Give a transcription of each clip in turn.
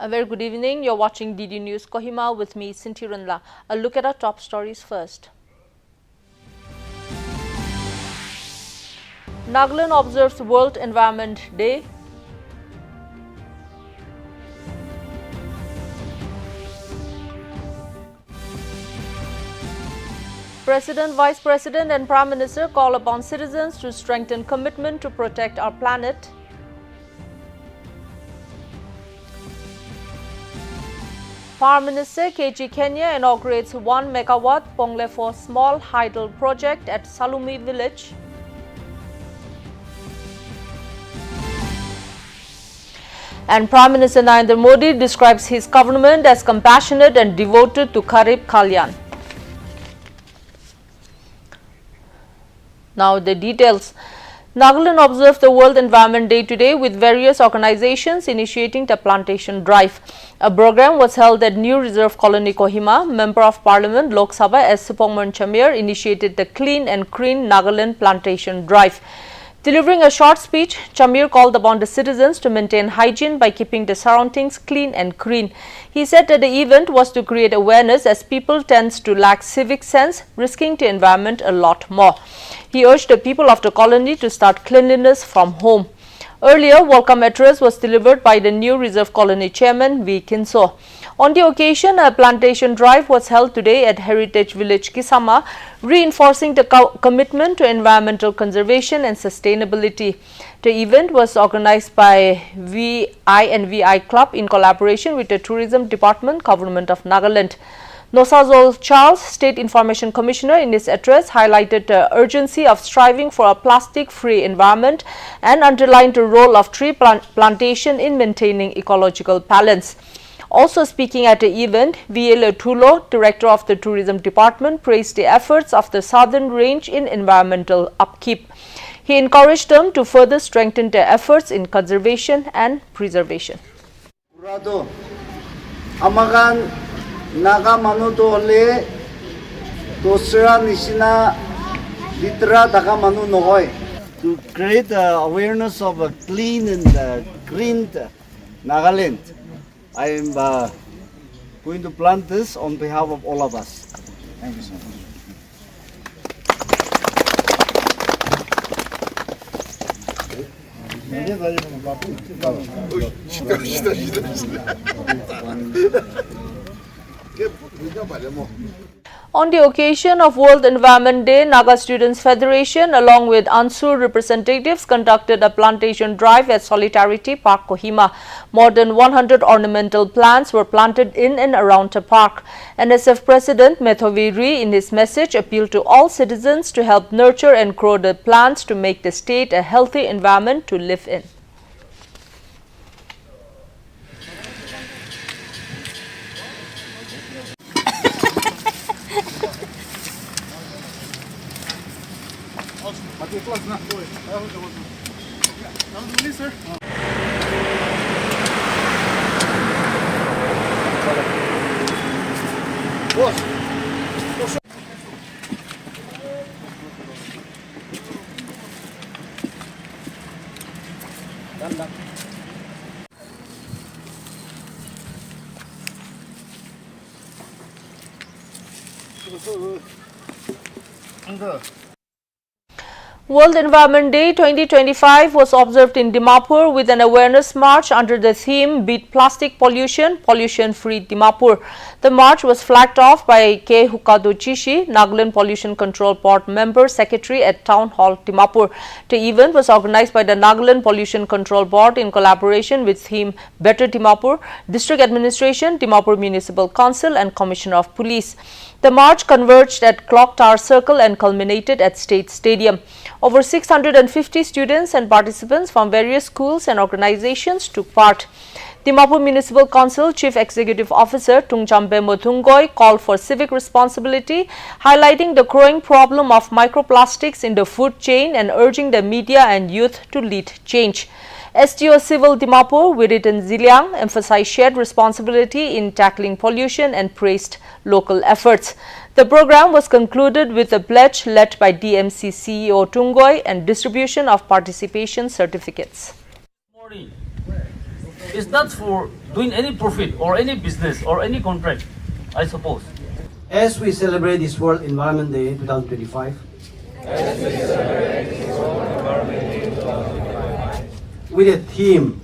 A very good evening. You're watching DD News Kohima with me, Sinti Ranla. A look at our top stories first. Nagaland observes World Environment Day. President, Vice President and Prime Minister call upon citizens to strengthen commitment to protect our planet. Power Minister KG Kenya inaugurates 1 megawatt Ponglefo small hydel project at Salumi village. And Prime Minister Narendra Modi describes his government as compassionate and devoted to Garib Kalyan. Now the details. Nagaland observed the World Environment Day today with various organizations initiating the plantation drive. A program was held at New Reserve Colony Kohima. Member of Parliament Lok Sabha S. Supongman Chamir initiated the Clean and Green Nagaland plantation drive. Delivering a short speech, Chamir called upon the citizens to maintain hygiene by keeping the surroundings clean and green. He said that the event was to create awareness as people tend to lack civic sense, risking the environment a lot more. He urged the people of the colony to start cleanliness from home. Earlier, welcome address was delivered by the New Reserve Colony Chairman V. Kinso. On the occasion, a plantation drive was held today at Heritage Village Kisama, reinforcing the commitment to environmental conservation and sustainability. The event was organized by VI and VI Club in collaboration with the Tourism Department, Government of Nagaland. Nosazol Charles, State Information Commissioner, in his address highlighted the urgency of striving for a plastic-free environment and underlined the role of tree plantation in maintaining ecological balance. Also speaking at the event, V.L. Tulo, Director of the Tourism Department, praised the efforts of the Southern Range in environmental upkeep. He encouraged them to further strengthen their efforts in conservation and preservation. Naga manu to le tosra nisina litra daga manu nohoy to create awareness of a clean and green Nagaland. I am going to plant this on behalf of all of us. Thank you so much. On the occasion of World Environment Day, Naga Students Federation along with Ansur representatives conducted a plantation drive at Solidarity Park, Kohima. More than 100 ornamental plants were planted in and around the park. NSF President Methovi Ri in his message appealed to all citizens to help nurture and grow the plants to make the state a healthy environment to live in. World Environment Day 2025 was observed in Dimapur with an awareness march under the theme Beat Plastic Pollution, Pollution-Free Dimapur. The march was flagged off by K. Hukado Chishi, Nagaland Pollution Control Board Member Secretary at Town Hall, Dimapur. The event was organized by the Nagaland Pollution Control Board in collaboration with theme Better Dimapur, District Administration, Dimapur Municipal Council and Commissioner of Police. The march converged at Clock Tower Circle and culminated at State Stadium. Over 650 students and participants from various schools and organizations took part. Dimapur Municipal Council Chief Executive Officer Tungchambe Mothungoy called for civic responsibility, highlighting the growing problem of microplastics in the food chain and urging the media and youth to lead change. STO Civil Dimapur, Wiritan Ziliang, emphasized shared responsibility in tackling pollution and praised local efforts. The program was concluded with a pledge led by DMC CEO Tungoy and distribution of participation certificates. Morning. It's not for doing any profit or any business or any contract, I suppose. As we celebrate this World Environment Day 2025, with a theme,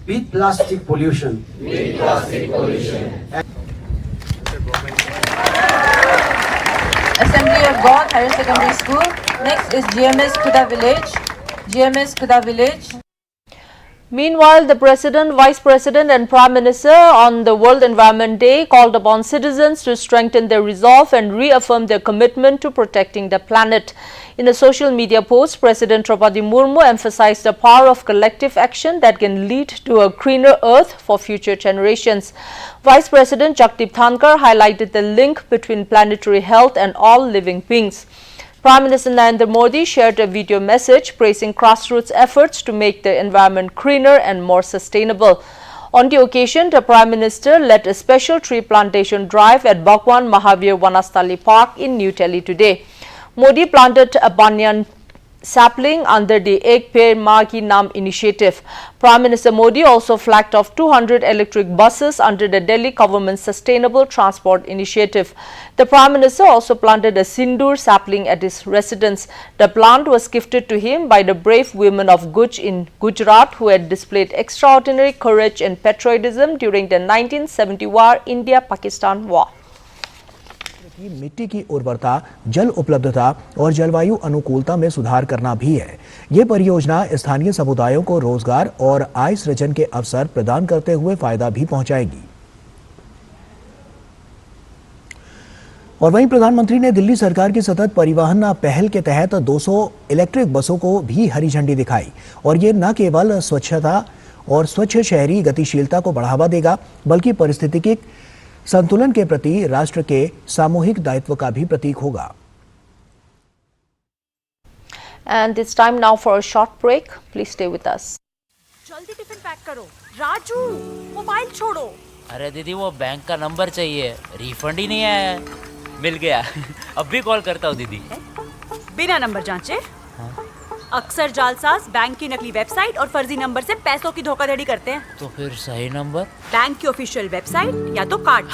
Beat Plastic Pollution. Assembly of God Higher Secondary School. Next is GMS Kuda Village. GMS Kuda Village. Meanwhile, the President, Vice President and Prime Minister on the World Environment Day called upon citizens to strengthen their resolve and reaffirm their commitment to protecting the planet. In a social media post, President Draupadi Murmu emphasized the power of collective action that can lead to a greener earth for future generations. Vice President Jagdeep Dhankar highlighted the link between planetary health and all living beings. Prime Minister Narendra Modi shared a video message praising grassroots efforts to make the environment greener and more sustainable. On the occasion, the Prime Minister led a special tree plantation drive at Bhagwan Mahavir Vanasthali Park in New Delhi today. Modi planted a banyan sapling under the Ek Peड़ Maa Ki Naam initiative. Prime Minister Modi also flagged off 200 electric buses under the Delhi government's Sustainable Transport Initiative. The Prime Minister also planted a sindoor sapling at his residence. The plant was gifted to him by the brave women of Guj in Gujarat who had displayed extraordinary courage and patriotism during the 1971 India-Pakistan War. की मिट्टी की उर्वरता, जल उपलब्धता और जलवायु अनुकूलता में सुधार करना भी है। ये परियोजना स्थानीय समुदायों को रोजगार और आय सृजन के अवसर प्रदान करते हुए फायदा भी पहुंचाएगी। और वहीं प्रधानमंत्री ने दिल्ली सरकार की सतत परिवहन पहल के तहत 200 इलेक्ट्रिक बसों को भी हरी झंडी दिखाई और ये न केवल स्वच्छता और स्वच्छ शहरी गतिशीलता को बढ़ावा देगा, बल्कि पारिस्थितिकी संतुलन के प्रति राष्ट्र के सामूहिक दायित्व का भी प्रतीक होगा। And it's time now for a short break. Please stay with us. जल्दी टिफिन पैक करो। राजू, मोबाइल छोड़ो। अरे दीदी वो बैंक का नंबर चाहिए, रिफंड ही नहीं आया है। मिल गया। अब भी कॉल करता हूँ दीदी। बिना नंबर जांचे? अक्सर जालसाज बैंक की नकली वेबसाइट और फर्जी नंबर से पैसों की धोखाधड़ी करते हैं। तो फिर सही नंबर? बैंक की ऑफिशियल वेबसाइट या तो कार्ड।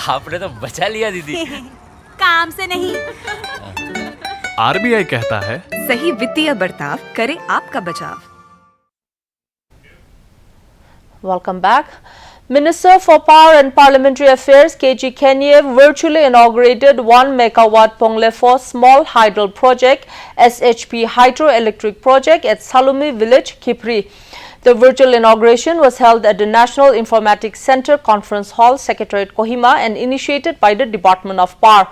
आपने तो बचा लिया दीदी। काम से नहीं। आरबीआई कहता है सही वित्तीय बर्ताव करे आपका बचाव। Welcome back. Minister for Power and Parliamentary Affairs KG Keniev virtually inaugurated 1 megawatt Ponglefo small hydro project SHP hydroelectric project at Salumi village, Khipri. The virtual inauguration was held at the National Informatics Center Conference Hall, Secretariat, Kohima, and initiated by the Department of Power.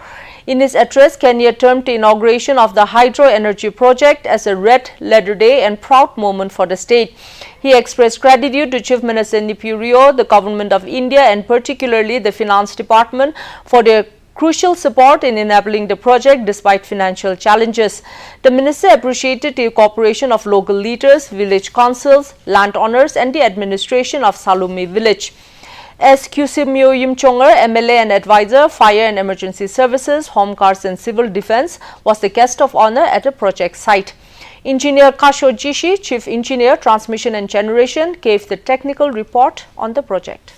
In his address, Kenya termed the inauguration of the hydro energy project as a red letter day and proud moment for the state. He expressed gratitude to Chief Minister Nipi Rio, the Government of India, and particularly the Finance Department for their crucial support in enabling the project despite financial challenges. The minister appreciated the cooperation of local leaders, village councils, landowners, and the administration of Salumi village. S. Kusimyo Yimchonger, MLA and advisor, Fire and Emergency Services, Home Guards and Civil Defence, was the guest of honor at the project site. Engineer Kasho Jishi, Chief Engineer, Transmission and Generation, gave the technical report on the project.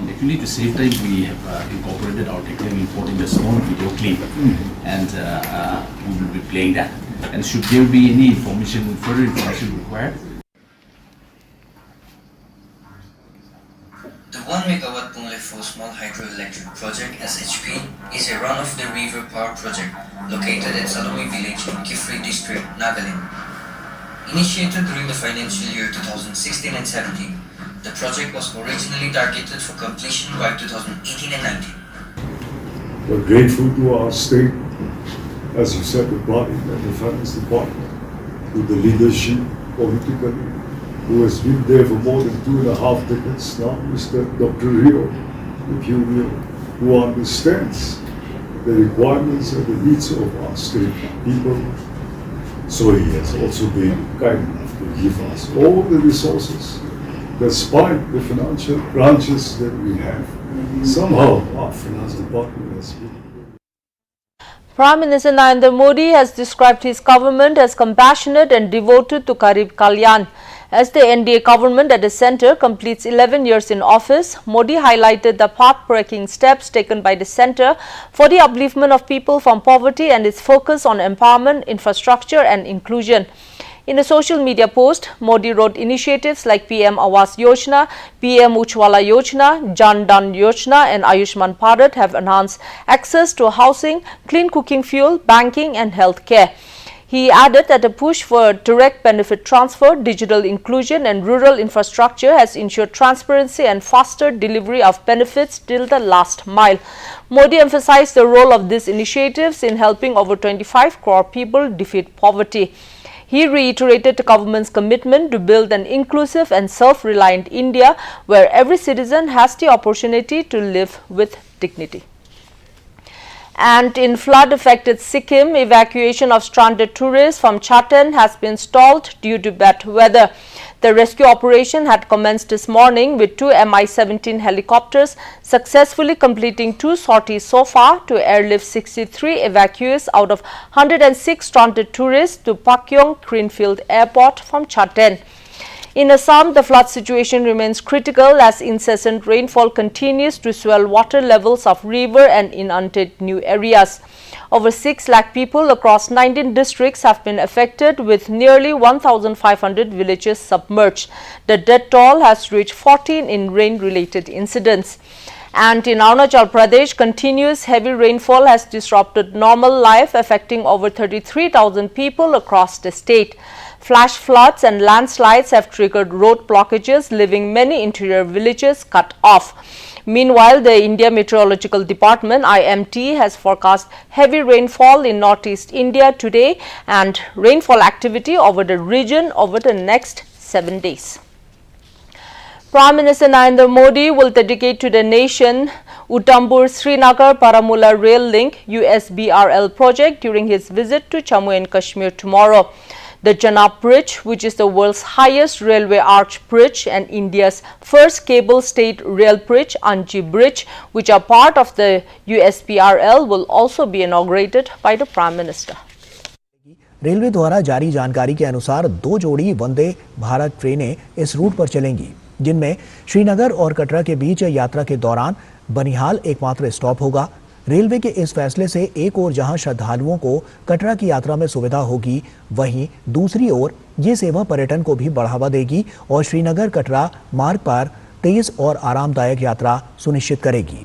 Actually, to save time, we have incorporated our technical report in the small video clip, and we will be playing that. And should there be any information, further information required? The 1 megawatt Ponglefo small hydroelectric project SHP is a run-of-the-river power project located at Salumi village in Khifri district, Nagaland. Initiated during the financial year 2016 and 17, the project was originally targeted for completion by 2018 and 19. We're grateful to our state, as you said, the body and the finance department, to the leadership politically, who has been there for more than 2.5 decades now, Mr. Dr. Rio, who understands the requirements and the needs of our state people. So he has also been kind enough to give us all the resources, despite the financial branches that we have. Somehow our finance department has been. Prime Minister Narendra Modi has described his government as compassionate and devoted to Garib Kalyan. As the NDA government at the centre completes 11 years in office, Modi highlighted the path-breaking steps taken by the centre for the upliftment of people from poverty and its focus on empowerment, infrastructure and inclusion. In a social media post, Modi wrote initiatives like PM Awas Yojana, PM Ujjwala Yojana, Jan Dhan Yojana and Ayushman Bharat have enhanced access to housing, clean cooking fuel, banking and health care. He added that a push for direct benefit transfer, digital inclusion and rural infrastructure has ensured transparency and faster delivery of benefits till the last mile. Modi emphasized the role of these initiatives in helping over 25 crore people defeat poverty. He reiterated the government's commitment to build an inclusive and self-reliant India where every citizen has the opportunity to live with dignity. And in flood-affected Sikkim, evacuation of stranded tourists from Chaten has been stalled due to bad weather. The rescue operation had commenced this morning with 2 Mi-17 helicopters successfully completing 2 sorties so far to airlift 63 evacuees out of 106 stranded tourists to Pakyong Greenfield Airport from Chaten. In Assam, the flood situation remains critical as incessant rainfall continues to swell water levels of river and inundate new areas. Over 6 lakh people across 19 districts have been affected with nearly 1,500 villages submerged. The death toll has reached 14 in rain-related incidents. And in Arunachal Pradesh, continuous heavy rainfall has disrupted normal life, affecting over 33,000 people across the state. Flash floods and landslides have triggered road blockages, leaving many interior villages cut off. Meanwhile, the India Meteorological Department IMD has forecast heavy rainfall in northeast India today and rainfall activity over the region over the next 7 days. Prime Minister Narendra Modi will dedicate to the nation Udhampur-Srinagar-Baramulla Rail Link USBRL project during his visit to Jammu and Kashmir tomorrow. The Janab Bridge, which is the world's highest railway arch bridge and India's first cable-stayed rail bridge, Anji Bridge, which are part of the USBRL, will also be inaugurated by the Prime Minister. Railway द्वारा जारी जानकारी के अनुसार 2 जोड़ी वंदे भारत ट्रेनें इस root पर चलेंगी, जिनमें श्रीनगर और कटरा के बीच यात्रा के दौरान बनिहाल एकमात्र स्टॉप होगा। रेलवे के इस फैसले से एक ओर जहां श्रद्धालुओं को कटरा की यात्रा में सुविधा होगी, वहीं दूसरी ओर ये सेवा पर्यटन को भी बढ़ावा देगी और श्रीनगर कटरा मार्ग पर तेज और आरामदायक यात्रा सुनिश्चित करेगी।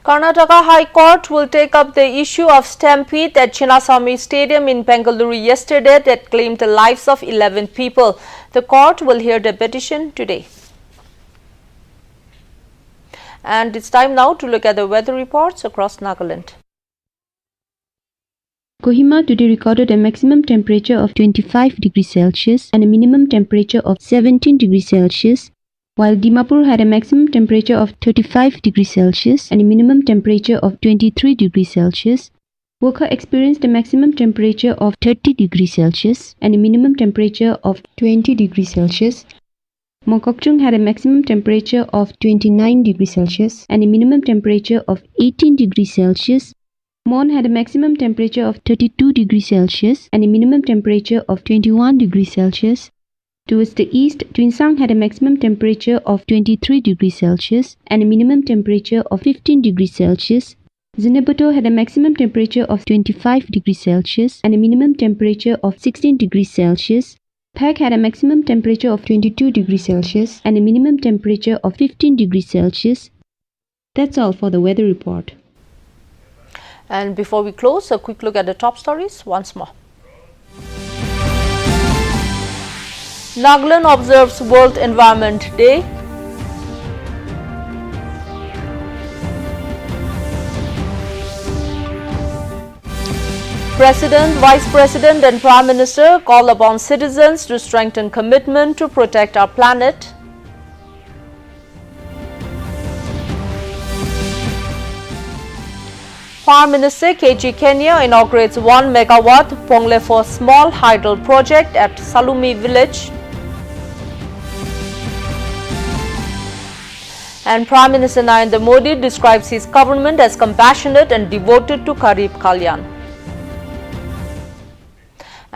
Karnataka High Court will take up the issue of stampede at Chinnaswamy Stadium in Bengaluru yesterday that claimed the lives of 11 people. The court will hear the petition today. And it's time now to look at the weather reports across Nagaland. Kohima today recorded a maximum temperature of 25 degrees Celsius and a minimum temperature of 17 degrees Celsius, while Dimapur had a maximum temperature of 35 degrees Celsius and a minimum temperature of 23 degrees Celsius. Wokha experienced a maximum temperature of 30 degrees Celsius and a minimum temperature of 20 degrees Celsius. Mokokchung had a maximum temperature of 29 degrees Celsius and a minimum temperature of 18 degrees Celsius. Mon had a maximum temperature of 32 degrees Celsius and a minimum temperature of 21 degrees Celsius. Towards the east, Twinsang had a maximum temperature of 23 degrees Celsius and a minimum temperature of 15 degrees Celsius. Zinebuto had a maximum temperature of 25 degrees Celsius and a minimum temperature of 16 degrees Celsius. Phek had a maximum temperature of 22 degrees Celsius and a minimum temperature of 15 degrees Celsius. That's all for the weather report. And before we close, a quick look at the top stories once more. Nagaland observes World Environment Day. President, Vice President and Prime Minister call upon citizens to strengthen commitment to protect our planet. Prime Minister KG Kenya inaugurates 1 megawatt Ponglefo small hydel project at Salumi village. And Prime Minister Narendra Modi describes his government as compassionate and devoted to Garib Kalyan.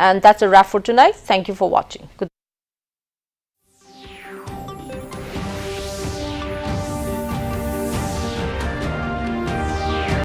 And that's a wrap for tonight. Thank you for watching. Good